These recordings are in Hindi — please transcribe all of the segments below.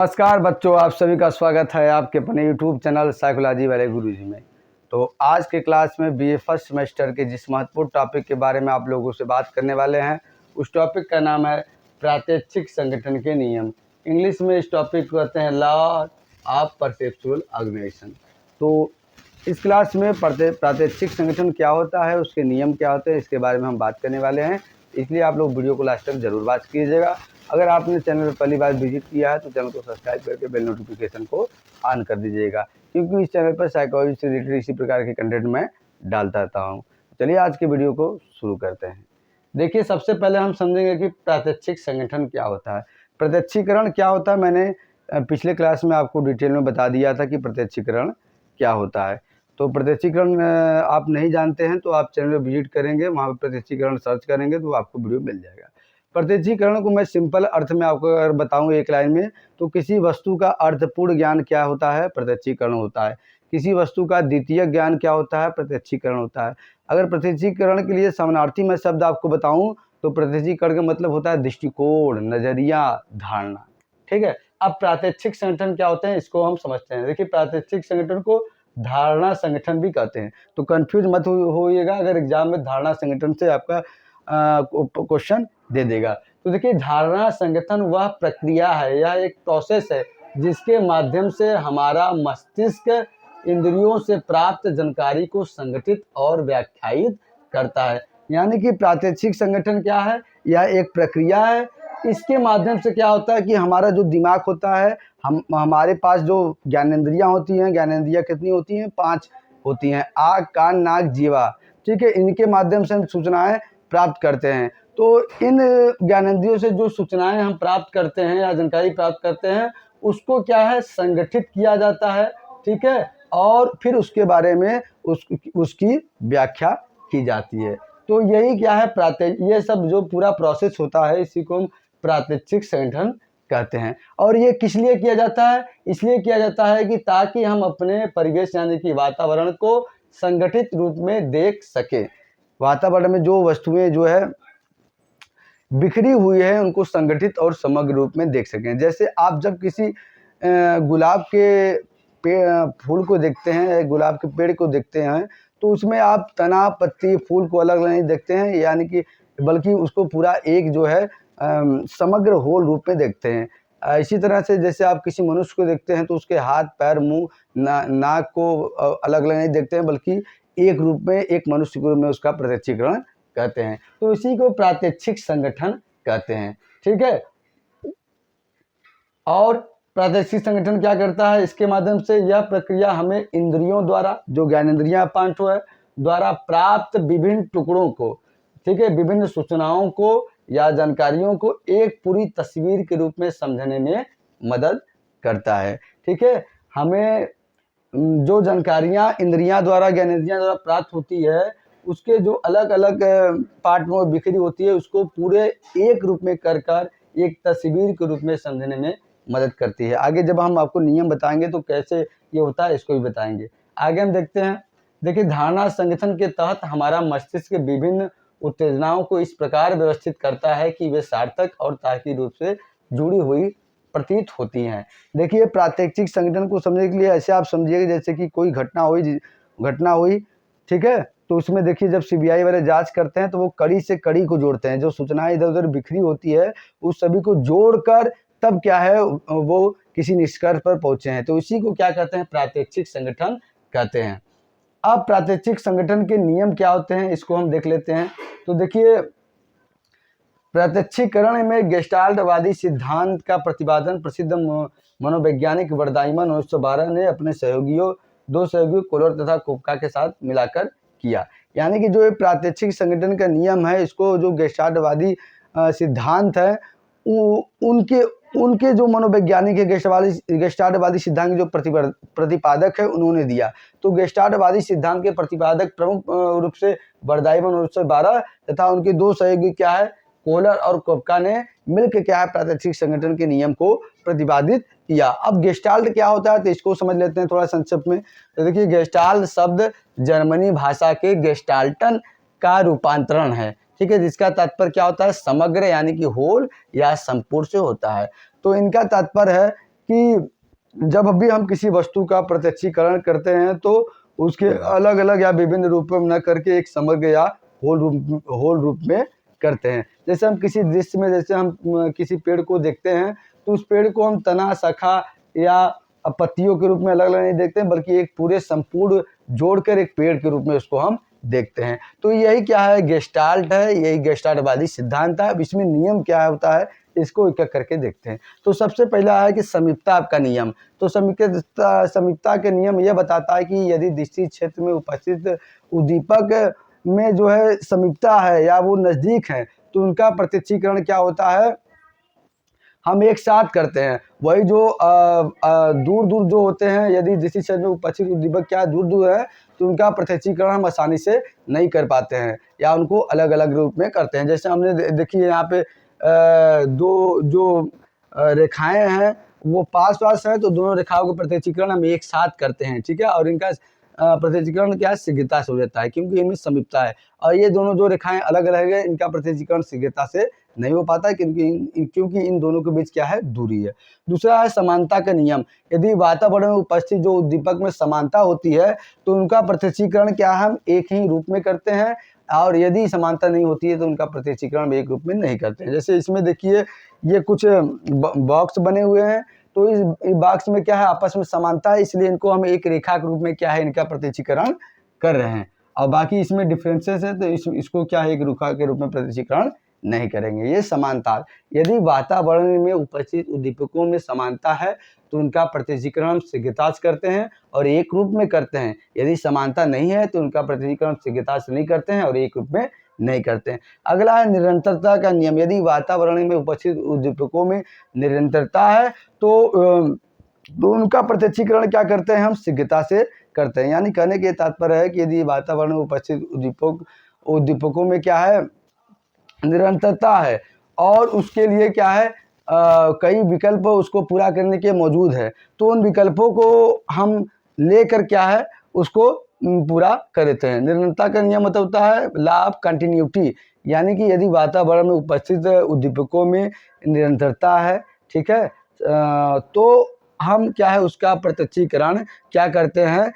नमस्कार बच्चों, आप सभी का स्वागत है आपके अपने YouTube चैनल साइकोलॉजी वाले गुरुजी में। तो आज के क्लास में बीए फर्स्ट सेमेस्टर के जिस महत्वपूर्ण टॉपिक के बारे में आप लोगों से बात करने वाले हैं, उस टॉपिक का नाम है प्रात्यक्षिक संगठन के नियम। इंग्लिश में इस टॉपिक को कहते हैं लॉ ऑफ परसेप्चुअल ऑर्गेनाइजेशन। तो इस क्लास में प्रात्यक्षिक संगठन क्या होता है, उसके नियम क्या होते हैं, इसके बारे में हम बात करने वाले हैं। इसलिए आप लोग वीडियो को लास्ट तक जरूर वॉच कीजिएगा। अगर आपने चैनल पर पहली बार विजिट किया है तो चैनल को सब्सक्राइब करके बेल नोटिफिकेशन को ऑन कर दीजिएगा, क्योंकि इस चैनल पर साइकोलॉजी से रिलेटेड इसी प्रकार के कंटेंट मैं डालता रहता हूँ। चलिए आज के वीडियो को शुरू करते हैं। देखिए, सबसे पहले हम समझेंगे कि प्रात्यक्षिक संगठन क्या होता है। प्रत्यक्षीकरण क्या होता है, मैंने पिछले क्लास में आपको डिटेल में बता दिया था कि प्रत्यक्षीकरण क्या होता है। तो प्रत्यक्षीकरण आप नहीं जानते हैं तो आप चैनल पर विजिट करेंगे, वहाँ पर प्रत्यक्षीकरण सर्च करेंगे तो आपको वीडियो मिल जाएगा। प्रत्यक्षीकरण को मैं सिंपल अर्थ में आपको अगर बताऊं एक लाइन में, तो किसी वस्तु का अर्थपूर्ण ज्ञान क्या होता है, प्रत्यक्षीकरण होता है। किसी वस्तु का द्वितीय ज्ञान क्या होता है, प्रत्यक्षीकरण होता है। अगर प्रत्यक्षीकरण के लिए समानार्थी मैं शब्द आपको बताऊं तो प्रत्यक्षीकरण का मतलब होता है दृष्टिकोण, नजरिया, धारणा। ठीक है। अब प्रात्यक्षिक संगठन क्या होते हैं इसको हम समझते हैं। देखिए, प्रात्यक्षिक संगठन को धारणा संगठन भी कहते हैं। तो कंफ्यूज मत होइएगा अगर एग्जाम में धारणा संगठन से आपका क्वेश्चन दे देगा। तो देखिए, धारणा संगठन वह प्रक्रिया है या एक प्रोसेस है जिसके माध्यम से हमारा मस्तिष्क इंद्रियों से प्राप्त जानकारी को संगठित और व्याख्यायित करता है। यानी कि प्रात्यक्षिक संगठन क्या है, यह एक प्रक्रिया है। इसके माध्यम से क्या होता है कि हमारा जो दिमाग होता है, हमारे पास जो ज्ञानेंद्रियां होती हैं, ज्ञानेंद्रियां कितनी होती हैं, 5 होती हैं, आँख, कान, नाक, जीवा। ठीक है, इनके माध्यम से हम सूचनाएं प्राप्त करते हैं। तो इन ज्ञानेंद्रियों से जो सूचनाएं हम प्राप्त करते हैं या जानकारी प्राप्त करते हैं, उसको क्या है, संगठित किया जाता है। ठीक है, और फिर उसके बारे में उसकी व्याख्या की जाती है। तो यही क्या है, ये सब जो पूरा प्रोसेस होता है इसी को हम प्रात्यक्षिक संगठन कहते हैं। और ये किस लिए किया जाता है, इसलिए किया जाता है कि ताकि हम अपने परिवेश यानी कि वातावरण को संगठित रूप में देख सके। वातावरण में जो वस्तुएं जो है बिखरी हुई है उनको संगठित और समग्र रूप में देख सकें। जैसे आप जब किसी गुलाब के फूल को देखते हैं, गुलाब के पेड़ को देखते हैं, तो उसमें आप तना, पत्ती, फूल को अलग अलग नहीं देखते हैं, यानी कि बल्कि उसको पूरा एक जो है समग्र होल रूप में देखते हैं। इसी तरह से जैसे आप किसी मनुष्य को देखते हैं तो उसके हाथ, पैर, मुंह, नाक को अलग अलग नहीं देखते हैं, बल्कि एक रूप में, एक मनुष्य के रूप में उसका प्रत्यक्षीकरण कहते हैं। तो इसी को प्रात्यक्षिक संगठन कहते हैं। ठीक है। और प्रात्यक्षिक संगठन क्या करता है, इसके माध्यम से यह प्रक्रिया हमें इंद्रियों द्वारा, जो ज्ञानेंद्रियां 5 है, द्वारा प्राप्त विभिन्न टुकड़ों को, ठीक है, विभिन्न सूचनाओं को या जानकारियों को एक पूरी तस्वीर के रूप में समझने में मदद करता है। ठीक है, हमें जो जानकारियां इंद्रियां द्वारा, ज्ञानेंद्रियां द्वारा प्राप्त होती है, उसके जो अलग अलग पार्ट में बिखरी होती है, उसको पूरे एक रूप में कर एक तस्वीर के रूप में समझने में मदद करती है। आगे जब हम आपको नियम बताएंगे तो कैसे ये होता है इसको भी बताएंगे। आगे हम देखते हैं। देखिए, धारणा संगठन के तहत हमारा मस्तिष्क विभिन्न उत्तेजनाओं को इस प्रकार व्यवस्थित करता है कि वे सार्थक और तार्किक रूप से जुड़ी हुई प्रतीत होती हैं। देखिए, प्रात्यक्षिक संगठन को समझने के लिए ऐसे आप समझिएगा जैसे कि कोई घटना हुई, ठीक है, तो उसमें देखिए जब सीबीआई वाले जांच करते हैं तो वो कड़ी से कड़ी को जोड़ते हैं, जो सूचनाएं इधर उधर बिखरी होती है उस सभी को जोड़कर तब क्या है वो किसी निष्कर्ष पर पहुंचे हैं। तो इसी को क्या कहते हैं, प्रात्यक्षिक संगठन कहते हैं। अब प्रात्यक्षिक संगठन के नियम क्या होते हैं इसको हम देख लेते हैं। तो देखिए, प्रत्यक्षीकरण में गेस्टाल्टवादी सिद्धांत का प्रतिपादन प्रसिद्ध मनोवैज्ञानिक वर्दाइमन 1912 ने अपने दो सहयोगियों कोलर तथा कोपका के साथ मिलाकर किया। यानी कि जो ये प्रात्यक्षिक संगठन का नियम है, इसको जो गेस्टाल्टवादी सिद्धांत है, उनके जो मनोवैज्ञानिक है, गेस्टाल्टवादी सिद्धांत के जो प्रतिपादक है, उन्होंने दिया। तो गेस्टाल्टवादी सिद्धांत के प्रतिपादक प्रमुख रूप से वर्दाइमन 1912 तथा उनके 2 सहयोगी क्या है, कोहलर और कोपका ने मिलकर क्या है, प्रात्यक्षिक संगठन के नियम को प्रतिपादित किया। अब गेस्टाल्ट क्या होता है तो इसको समझ लेते हैं थोड़ा संक्षिप्त में। तो देखिए, गेस्टाल्ट शब्द जर्मनी भाषा के गेस्टाल्टन का रूपांतरण है। ठीक है, जिसका तात्पर्य क्या होता है, समग्र यानी कि होल या संपूर्ण से होता है। तो इनका तात्पर्य है कि जब भी हम किसी वस्तु का प्रत्यक्षीकरण करते हैं तो उसके अलग अलग या विभिन्न रूपों में न करके एक समग्र या होल रूप में करते हैं। जैसे हम किसी दृश्य में, जैसे हम किसी पेड़ को देखते हैं तो उस पेड़ को हम तना, शाखा या पत्तियों के रूप में अलग अलग नहीं देखते हैं, बल्कि एक पूरे संपूर्ण जोड़कर एक पेड़ के रूप में उसको हम देखते हैं। तो यही क्या है, गेस्टाल्ट है, यही गेस्टाल्टवादी सिद्धांत है। अब इसमें नियम क्या होता है इसको एक एक करके देखते हैं। तो सबसे पहला है कि समीपता का नियम। तो समीपता के नियम यह बताता है कि यदि दृष्टि क्षेत्र में उपस्थित उद्दीपक में जो है समीपता है या वो नज़दीक है तो उनका प्रत्यक्षीकरण क्या होता है, हम एक साथ करते हैं। वही जो दूर दूर जो होते हैं, यदि दृष्टि क्षेत्र में उपस्थित उद्दीपक क्या दूर दूर है तो उनका प्रत्यक्षीकरण हम आसानी से नहीं कर पाते हैं या उनको अलग अलग रूप में करते हैं। जैसे हमने देखिए यहाँ पे दो जो रेखाएं हैं वो पास पास हैं, तो दोनों रेखाओं का प्रत्यक्षीकरण हम एक साथ करते हैं, ठीक है। और इनका प्रत्यक्षीकरण क्या है, शीघ्रता से हो जाता है क्योंकि इनमें समीपता है। और ये दोनों जो रेखाएं अलग अलग है, इनका प्रत्यक्षीकरण शीघ्रता से नहीं हो पाता है क्योंकि इन दोनों के बीच क्या है, दूरी है। दूसरा है समानता का नियम। यदि वातावरण में उपस्थित जो उद्दीपक में समानता होती है तो उनका प्रत्यक्षीकरण क्या हम एक ही रूप में करते हैं, और यदि समानता नहीं होती है तो उनका प्रत्यक्षीकरण एक रूप में नहीं करते हैं। जैसे इसमें देखिए ये कुछ बॉक्स बने हुए हैं, तो इस बॉक्स में क्या है, आपस में समानता है, इसलिए इनको हम एक रेखा के रूप में क्या है, इनका प्रत्यक्षीकरण कर रहे हैं। और बाकी इसमें डिफरेंसेस है तो इसको क्या है, एक रेखा के रूप में प्रत्यक्षीकरण नहीं करेंगे। ये समानता, यदि वातावरण में उपस्थित उद्दीपकों में समानता है तो उनका प्रत्यक्षीकरण हम शीघ्रता से करते हैं और एक रूप में करते हैं। यदि समानता नहीं है तो उनका प्रत्यक्षीकरण शीघ्रता से नहीं करते हैं और एक रूप में नहीं करते हैं। अगला है निरंतरता का नियम। यदि वातावरण में उपस्थित उद्दीपकों में निरंतरता है तो उनका प्रत्यक्षीकरण क्या करते हैं, हम शीघ्रता से करते हैं। यानी कहने के तात्पर्य है कि यदि वातावरण में उपस्थित उद्दीपकों में क्या है, निरंतरता है और उसके लिए क्या है, कई विकल्प उसको पूरा करने के मौजूद है, तो उन विकल्पों को हम लेकर क्या है, उसको पूरा कर देते हैं। निरंतरता का नियम मतलब होता है लॉ ऑफ कंटिन्यूटी, यानी कि यदि वातावरण में उपस्थित उद्दीपकों में निरंतरता है, ठीक है, तो हम क्या है, उसका प्रत्यक्षीकरण क्या करते हैं,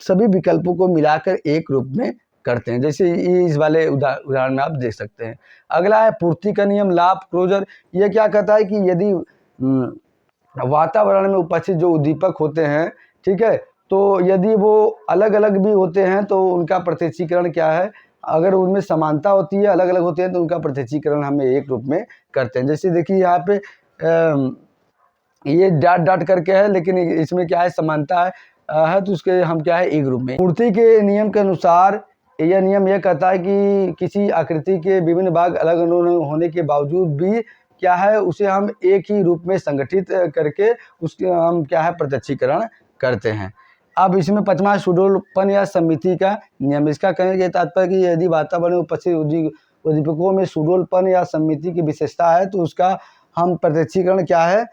सभी विकल्पों को मिलाकर एक रूप में करते हैं। जैसे इस वाले उदाहरण में आप देख सकते हैं। अगला है पूर्ति का नियम, लॉ ऑफ क्लोजर। ये क्या कहता है कि यदि वातावरण में उपस्थित जो उद्दीपक होते हैं, ठीक है, तो यदि वो अलग अलग भी होते हैं तो उनका प्रत्यक्षीकरण क्या है, अगर उनमें समानता होती है, अलग अलग होते हैं तो उनका प्रत्यक्षीकरण हम एक रूप में करते हैं। जैसे देखिए यहाँ पे ये डॉट डॉट करके है, लेकिन इसमें क्या है, समानता है तो उसके हम क्या है, एक रूप में। पूर्ति के नियम के अनुसार यह नियम यह कहता है कि किसी आकृति के विभिन्न भाग अलग अलग होने के बावजूद भी क्या है, उसे हम एक ही रूप में संगठित करके उसके हम क्या है, प्रत्यक्षीकरण करते हैं। अब इसमें पांचवा सुडौलपन या समिति का नियम। इसका कहने के तात्पर्य कि यदि वातावरण में उपस्थित उद्दीपकों में सुडौलपन या समिति की विशेषता है तो उसका हम प्रत्यक्षीकरण क्या है,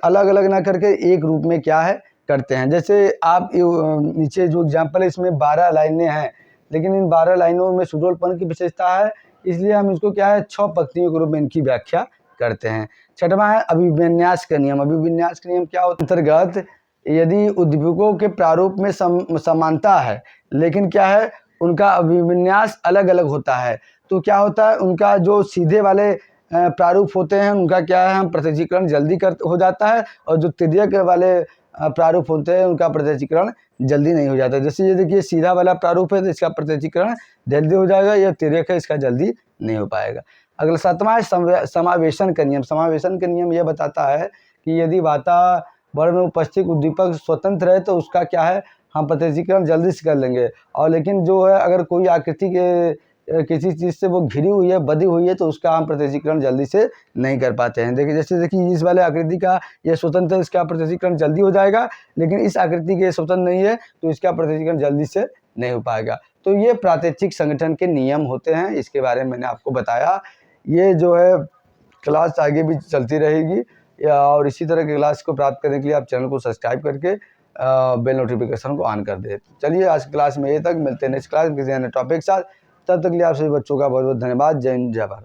अलग अलग ना करके एक रूप में क्या है, करते हैं। जैसे आप नीचे जो एग्जाम्पल है, इसमें 12 लाइनें हैं, लेकिन इन 12 लाइनों में सुडौलपन की विशेषता है, इसलिए हम इसको क्या है, 6 पंक्तियों के रूप में इनकी व्याख्या करते हैं। छठवां है अभिविन्यास का नियम। अभिविन्यास का नियम क्या होता है, अंतर्गत यदि उद्दीपकों के प्रारूप में समानता है, लेकिन क्या है, उनका अभिविन्यास अलग अलग होता है, तो क्या होता है, उनका जो सीधे वाले प्रारूप होते हैं उनका क्या है, हम प्रत्यक्षीकरण जल्दी हो जाता है, और जो तिर्यक वाले प्रारूप होते हैं उनका प्रत्यक्षीकरण जल्दी नहीं हो जाता। जैसे ये देखिए सीधा वाला प्रारूप है तो इसका प्रत्यक्षीकरण जल्दी हो जाएगा, यह तिर्यक है इसका जल्दी नहीं हो पाएगा। अगला सातवां है समावेशन का नियम। समावेशन का नियम यह बताता है कि यदि वातावरण में उपस्थित उद्दीपक स्वतंत्र है तो उसका क्या है, हम प्रत्यक्षीकरण जल्दी से कर लेंगे, और लेकिन जो है अगर कोई आकृति के किसी चीज़ से वो घिरी हुई है, बधी हुई है, तो उसका हम प्रत्यक्षीकरण जल्दी से नहीं कर पाते हैं। देखिए देखिए इस वाले आकृति का ये स्वतंत्र है, इसका प्रत्यक्षीकरण जल्दी हो जाएगा, लेकिन इस आकृति के स्वतंत्र नहीं है तो इसका प्रत्यक्षीकरण जल्दी से नहीं हो पाएगा। तो ये प्रात्यक्षिक संगठन के नियम होते हैं, इसके बारे में मैंने आपको बताया। ये जो है क्लास आगे भी चलती रहेगी, और इसी तरह की क्लास को प्राप्त करने के लिए आप चैनल को सब्सक्राइब करके बेल नोटिफिकेशन को ऑन कर दे। चलिए आज क्लास में ये तक, मिलते हैं नेक्स्ट क्लास में किसी अन्य टॉपिक के साथ। तब तक के लिए आप सभी बच्चों का बहुत बहुत धन्यवाद। जय हिंद, जय भारत।